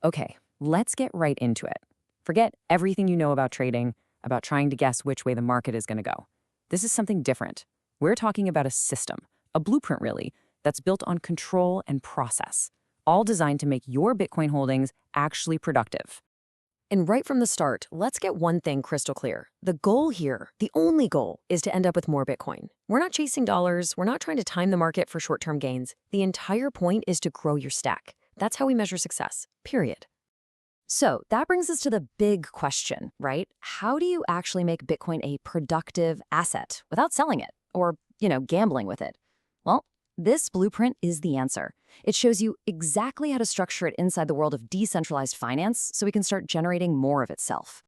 Okay, let's get right into it. Forget everything you know about trading, about trying to guess which way the market is going to go. This is something different. We're talking about a system, a blueprint really, that's built on control and process, all designed to make your Bitcoin holdings actually productive. And right from the start, let's get one thing crystal clear. The goal here, the only goal, is to end up with more Bitcoin. We're not chasing dollars. We're not trying to time the market for short-term gains. The entire point is to grow your stack. That's how we measure success, period. So that brings us to the big question, right? How do you actually make Bitcoin a productive asset without selling it or, gambling with it? Well, this blueprint is the answer. It shows you exactly how to structure it inside the world of decentralized finance so we can start generating more of itself.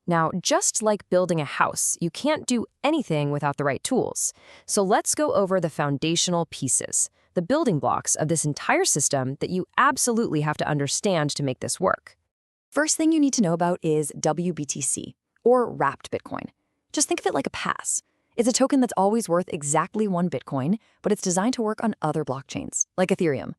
Now, just like building a house, you can't do anything without the right tools. So let's go over the foundational pieces, the building blocks of this entire system that you absolutely have to understand to make this work. First thing you need to know about is WBTC, or wrapped Bitcoin. Just think of it like a pass. It's a token that's always worth exactly one Bitcoin, but it's designed to work on other blockchains, like Ethereum.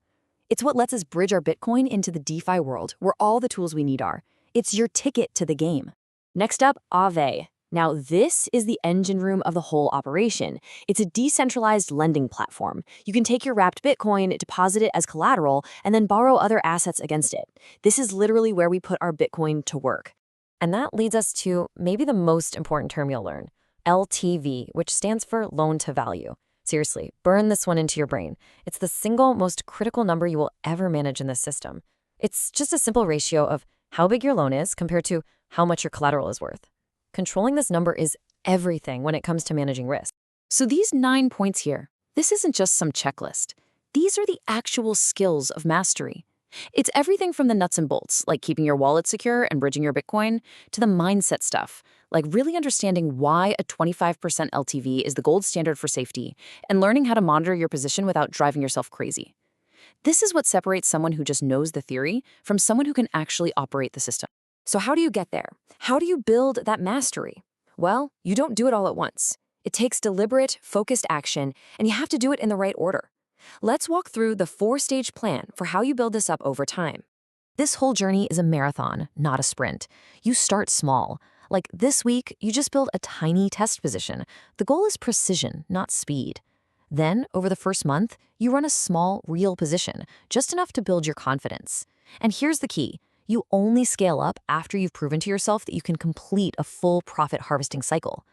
It's what lets us bridge our Bitcoin into the DeFi world, where all the tools we need are. It's your ticket to the game. Next up, Aave. Now, this is the engine room of the whole operation. It's a decentralized lending platform. You can take your wrapped Bitcoin, deposit it as collateral, and then borrow other assets against it. This is literally where we put our Bitcoin to work. And that leads us to maybe the most important term you'll learn, LTV, which stands for loan to value. Seriously, burn this one into your brain. It's the single most critical number you will ever manage in this system. It's just a simple ratio of how big your loan is compared to how much your collateral is worth. Controlling this number is everything when it comes to managing risk. So these 9 points here, this isn't just some checklist. These are the actual skills of mastery. It's everything from the nuts and bolts, like keeping your wallet secure and bridging your Bitcoin, to the mindset stuff, like really understanding why a 25% LTV is the gold standard for safety, and learning how to monitor your position without driving yourself crazy. This is what separates someone who just knows the theory from someone who can actually operate the system. So how do you get there? How do you build that mastery? Well, you don't do it all at once. It takes deliberate, focused action, and you have to do it in the right order. Let's walk through the 4-stage plan for how you build this up over time. This whole journey is a marathon, not a sprint. You start small. Like this week, you just build a tiny test position. The goal is precision, not speed. Then, over the first month, you run a small, real position, just enough to build your confidence. And here's the key. You only scale up after you've proven to yourself that you can complete a full profit harvesting cycle.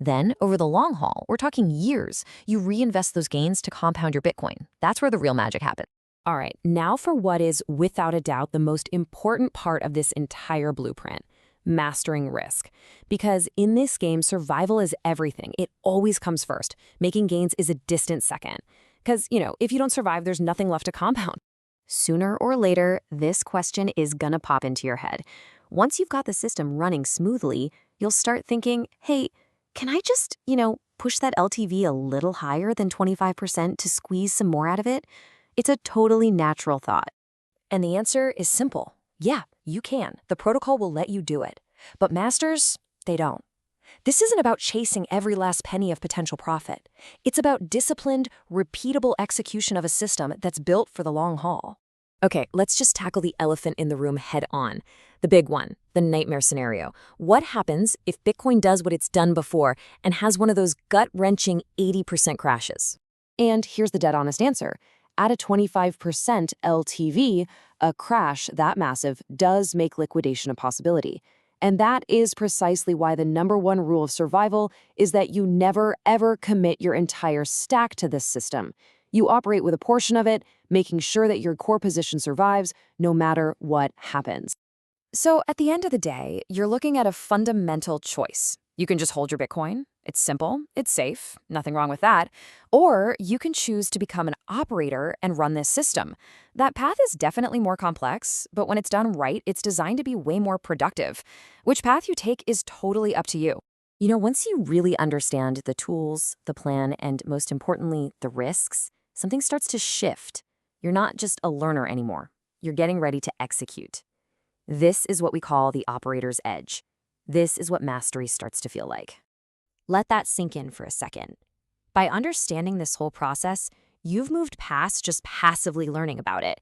Then, over the long haul, we're talking years, you reinvest those gains to compound your Bitcoin. That's where the real magic happens. All right, now for what is, without a doubt, the most important part of this entire blueprint, mastering risk. Because in this game, survival is everything. It always comes first. Making gains is a distant second. Because, if you don't survive, there's nothing left to compound. Sooner or later, this question is gonna pop into your head. Once you've got the system running smoothly, you'll start thinking, hey, can I just, push that LTV a little higher than 25% to squeeze some more out of it? It's a totally natural thought. And the answer is simple. Yeah, you can. The protocol will let you do it. But masters, they don't. This isn't about chasing every last penny of potential profit. It's about disciplined, repeatable execution of a system that's built for the long haul. Okay, let's just tackle the elephant in the room head on. The big one, the nightmare scenario. What happens if Bitcoin does what it's done before and has one of those gut-wrenching 80% crashes? And here's the dead honest answer. At a 25% LTV, a crash that massive does make liquidation a possibility. And that is precisely why the #1 rule of survival is that you never, ever commit your entire stack to this system. You operate with a portion of it, making sure that your core position survives no matter what happens. So at the end of the day, you're looking at a fundamental choice. You can just hold your Bitcoin. It's simple, it's safe, nothing wrong with that. Or you can choose to become an operator and run this system. That path is definitely more complex, but when it's done right, it's designed to be way more productive. Which path you take is totally up to you. Once you really understand the tools, the plan, and most importantly, the risks, something starts to shift. You're not just a learner anymore. You're getting ready to execute. This is what we call the operator's edge. This is what mastery starts to feel like. Let that sink in for a second. By understanding this whole process, you've moved past just passively learning about it.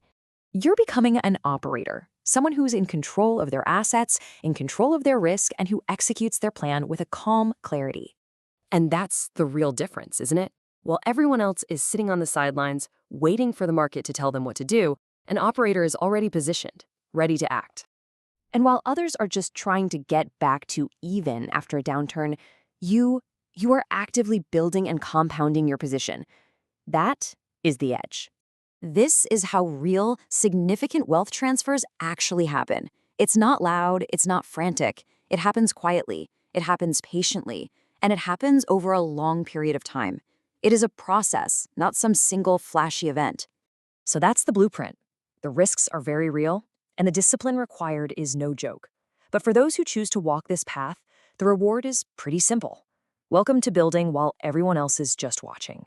You're becoming an operator, Someone who's in control of their assets, in control of their risk, and who executes their plan with a calm clarity. And that's the real difference, isn't it? While everyone else is sitting on the sidelines, waiting for the market to tell them what to do, an operator is already positioned, ready to act. And while others are just trying to get back to even after a downturn, you are actively building and compounding your position. That is the edge. This is how real, significant wealth transfers actually happen. It's not loud, it's not frantic. It happens quietly, it happens patiently, and it happens over a long period of time. It is a process, not some single flashy event. So that's the blueprint. The risks are very real, and the discipline required is no joke. But for those who choose to walk this path, the reward is pretty simple. Welcome to building while everyone else is just watching.